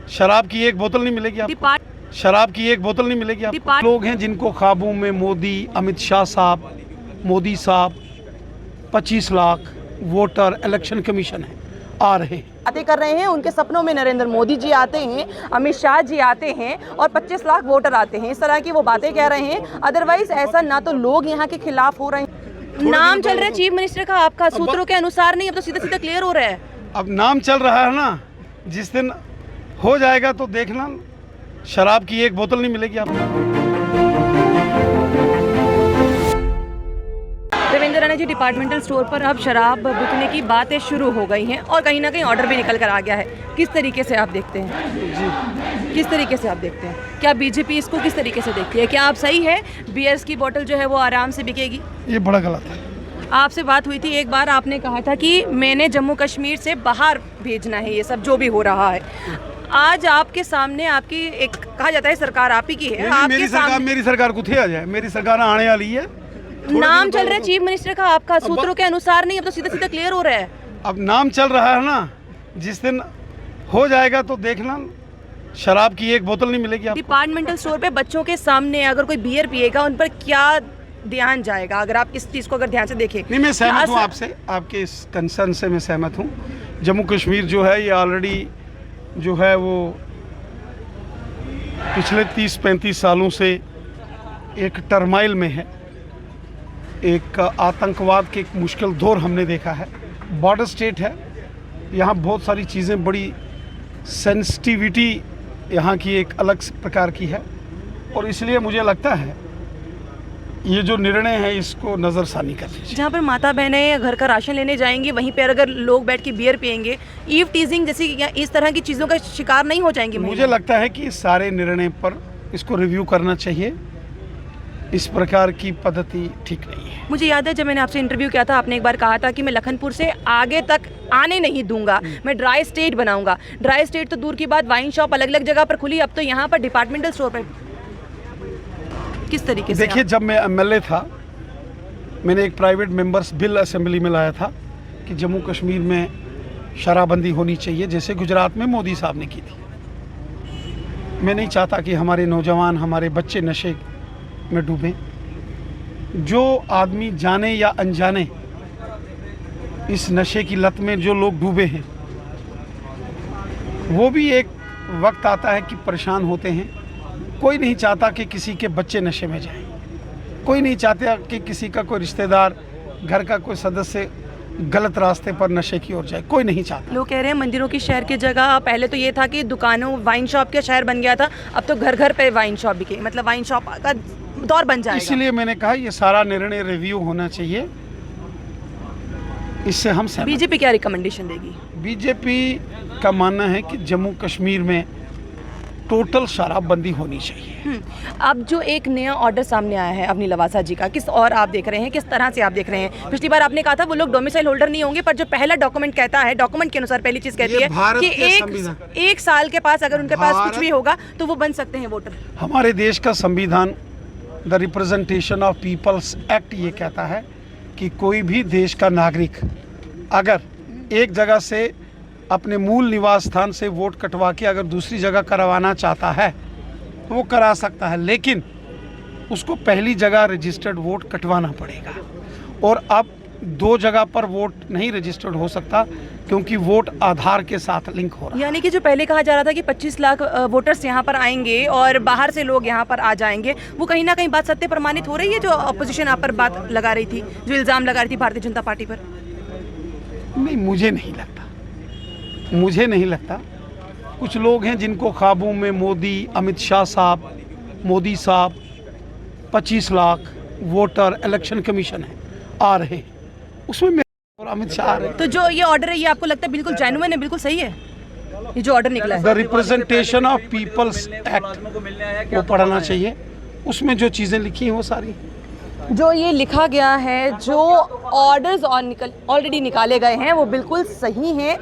शराब की एक बोतल नहीं मिलेगी आपको। शराब की एक बोतल नहीं मिलेगी आपको। लोग हैं जिनको ख्वाबों में मोदी, अमित शाह साहब, मोदी साहब, 25 लाख वोटर, इलेक्शन कमीशन है, आ रहे हैं, बातें कर रहे हैं। उनके सपनों में नरेंद्र मोदी जी आते हैं, अमित शाह जी आते हैं और 25 लाख वोटर आते हैं। इस तरह की वो बातें कह रहे हैं। अदरवाइज ऐसा ना तो लोग यहाँ के खिलाफ हो रहे हैं। नाम चल रहा है चीफ मिनिस्टर का आपका, सूत्रों के अनुसार नहीं, अब तो सीधा सीधा क्लियर हो रहा है। अब नाम चल रहा है ना, जिस दिन हो जाएगा तो देखना, शराब की एक बोतल नहीं मिलेगी आपको। देवेंद्र राणा जी, डिपार्टमेंटल स्टोर पर अब शराब बिकने की बातें शुरू हो गई हैं और कहीं ना कहीं ऑर्डर भी निकल कर आ गया है। किस तरीके से आप देखते हैं जी, किस तरीके से आप देखते हैं? क्या बीजेपी इसको किस तरीके से देखती है? क्या आप सही है, बीयर्स की बोतल जो है वो आराम से बिकेगी? ये बड़ा गलत है। आपसे बात हुई थी एक बार, आपने कहा था कि मैंने जम्मू कश्मीर से बाहर भेजना है ये सब जो भी हो रहा है। आज आपके सामने आपकी एक कहा जाता है सरकार आप ही की है। मेरी सरकार कुछ आ जाए, मेरी सरकार आने वाली है। नाम चल रहा है चीफ मिनिस्टर का आपका, सूत्रों के अनुसार नहीं, अब तो सीधा सीधा क्लियर हो रहा है। अब नाम चल रहा है ना, जिस दिन हो जाएगा तो देखना, शराब की एक बोतल नहीं मिलेगी आपको। डिपार्टमेंटल स्टोर पे बच्चों के सामने अगर कोई बियर पिएगा, उन पर क्या ध्यान जाएगा? अगर आप इस चीज़ को अगर ध्यान से देखें। नहीं, मैं सहमत हूँ आपसे, आपके इस कंसर्न से मैं सहमत हूँ। जम्मू कश्मीर जो है ये ऑलरेडी जो है वो पिछले 30-35 सालों से एक टर्माइल में है। एक आतंकवाद के एक मुश्किल दौर हमने देखा है। बॉर्डर स्टेट है, यहाँ बहुत सारी चीज़ें, बड़ी सेंसिटिविटी यहाँ की एक अलग प्रकार की है और इसलिए मुझे लगता है ये जो निर्णय है इसको नज़रसानी कर लीजिए। जहाँ पर माता बहनें घर का राशन लेने जाएंगी, वहीं पर अगर लोग बैठ के बियर पियेंगे, ईव टीजिंग जैसी इस तरह की चीज़ों का शिकार नहीं हो जाएंगे? मुझे लगता है कि इस सारे निर्णय पर इसको रिव्यू करना चाहिए। इस प्रकार की पद्धति ठीक नहीं है। मुझे याद है जब मैंने आपसे इंटरव्यू किया था, आपने एक बार कहा था कि मैं लखनपुर से आगे तक आने नहीं दूंगा, मैं ड्राई स्टेट बनाऊंगा। ड्राई स्टेट तो दूर की बात, वाइन शॉप अलग अलग जगह पर खुली, अब तो यहाँ पर डिपार्टमेंटल स्टोर पर किस तरीके से? देखिए, जब मैं एमएलए था, मैंने एक प्राइवेट मेंबर्स बिल असेंबली में लाया था कि जम्मू कश्मीर में शराबबंदी होनी चाहिए, जैसे गुजरात में मोदी साहब ने की थी। मैं नहीं चाहता कि हमारे नौजवान, हमारे बच्चे नशे में डूबें। जो आदमी जाने या अनजाने इस नशे की लत में जो लोग डूबे हैं, वो भी एक वक्त आता है कि परेशान होते हैं। कोई नहीं चाहता कि किसी के बच्चे नशे में जाएं, कोई नहीं चाहता कि किसी का कोई रिश्तेदार, घर का कोई सदस्य गलत रास्ते पर नशे की ओर जाए, कोई नहीं चाहता। लोग कह रहे हैं मंदिरों की शहर की जगह पहले तो ये था कि दुकानों, वाइन शॉप का शहर बन गया था, अब तो घर घर पे वाइन शॉप बिके, मतलब वाइन शॉप का दौर बन जाएगा। इसीलिए मैंने कहा ये सारा निर्णय रिव्यू होना चाहिए। इससे हम सहमत। बीजेपी क्या रिकमेंडेशन देगी? बीजेपी का मानना है कि जम्मू कश्मीर में टोटल शराबबंदी होनी चाहिए। अब जो एक नया ऑर्डर सामने आया है अपनी लवासा जी का, किस और आप देख रहे हैं, किस तरह से आप देख रहे हैं? पिछली बार आपने कहा था वो लोग डोमिसाइल होल्डर नहीं होंगे, पर जो पहला डॉक्यूमेंट कहता है, डॉक्यूमेंट के अनुसार पहली चीज कहती है कि एक साल के पास अगर उनके पास कुछ भी होगा तो वो बन सकते हैं वोटर। हमारे देश का संविधान, the representation of people's act, ये कहता है कि कोई भी देश का नागरिक अगर एक जगह से अपने मूल निवास स्थान से वोट कटवा के अगर दूसरी जगह करवाना चाहता है तो वो करा सकता है, लेकिन उसको पहली जगह रजिस्टर्ड वोट कटवाना पड़ेगा। और अब 2 जगह पर वोट नहीं रजिस्टर्ड हो सकता क्योंकि वोट आधार के साथ लिंक हो रहा है। यानी कि जो पहले कहा जा रहा था कि 25 लाख वोटर्स यहाँ पर आएंगे और बाहर से लोग यहाँ पर आ जाएंगे, वो कहीं ना कहीं बात सत्य प्रमाणित हो रही है? जो अपोजिशन आप पर बात लगा रही थी, जो इल्ज़ाम लगा रही थी भारतीय जनता पार्टी पर? नहीं, मुझे नहीं लगता। कुछ लोग हैं जिनको ख्वाबों में मोदी, अमित शाह साहब, मोदी साहब, 25 लाख वोटर, इलेक्शन कमीशन है, आ रहे हैं, उसमें मैं और अमित शाह आ रहे हैं। तो जो ये ऑर्डर है, ये आपको लगता है बिल्कुल जेन्युइन है, बिल्कुल सही है ये जो ऑर्डर निकला है? The representation of people's act वो पढ़ना चाहिए, उसमें जो चीज़ें लिखी हैं वो सारी। जो ये लिखा गया है, जो ऑर्डर्स ऑलरेडी निकाले गए हैं वो बिल्कुल सही हैं।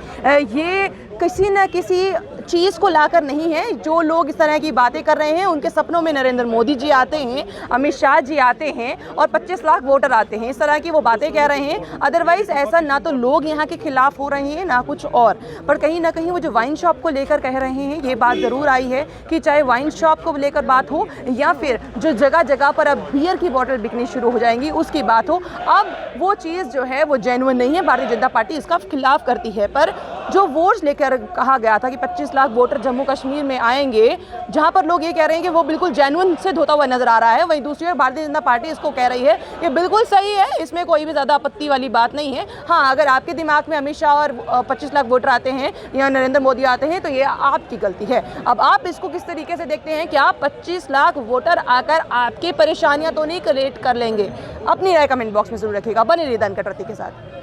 ये किसी न किसी चीज़ को लाकर नहीं है। जो लोग इस तरह की बातें कर रहे हैं उनके सपनों में नरेंद्र मोदी जी आते हैं, अमित शाह जी आते हैं और 25 लाख वोटर आते हैं, इस तरह की वो बातें कह रहे हैं। अदरवाइज़ ऐसा ना तो लोग यहाँ के खिलाफ हो रहे हैं ना कुछ और, पर कहीं ना कहीं वो जो वाइन शॉप को लेकर कह रहे हैं ये बात ज़रूर आई है कि चाहे वाइन शॉप को लेकर बात हो या फिर जो जगह जगह पर अब बियर की बोतल बिकनी शुरू हो जाएंगी उसकी बात हो, अब वो चीज़ जो है वो जेन्युइन नहीं है। भारतीय जनता पार्टी इसका खिलाफ करती है। पर जो वोट्स लेकर कहा गया था कि 25 लाख वोटर जम्मू कश्मीर में आएंगे, जहां पर लोग ये कह रहे हैं कि वो बिल्कुल जेन्युइन सिद्ध होता हुआ नजर आ रहा है, वहीं दूसरी ओर भारतीय जनता पार्टी इसको कह रही है कि बिल्कुल सही है, इसमें कोई भी ज़्यादा आपत्ति वाली बात नहीं है। हाँ, अगर आपके दिमाग में अमित शाह और 25 लाख वोटर आते हैं या नरेंद्र मोदी आते हैं तो ये आपकी गलती है। अब आप इसको किस तरीके से देखते हैं? क्या 25 लाख वोटर आकर आपकी परेशानियां तो नहीं क्रिएट कर लेंगे? अपनी राय कमेंट बॉक्स में जरूर रखिएगा। बने रहिए द अनकट रत्ती के साथ।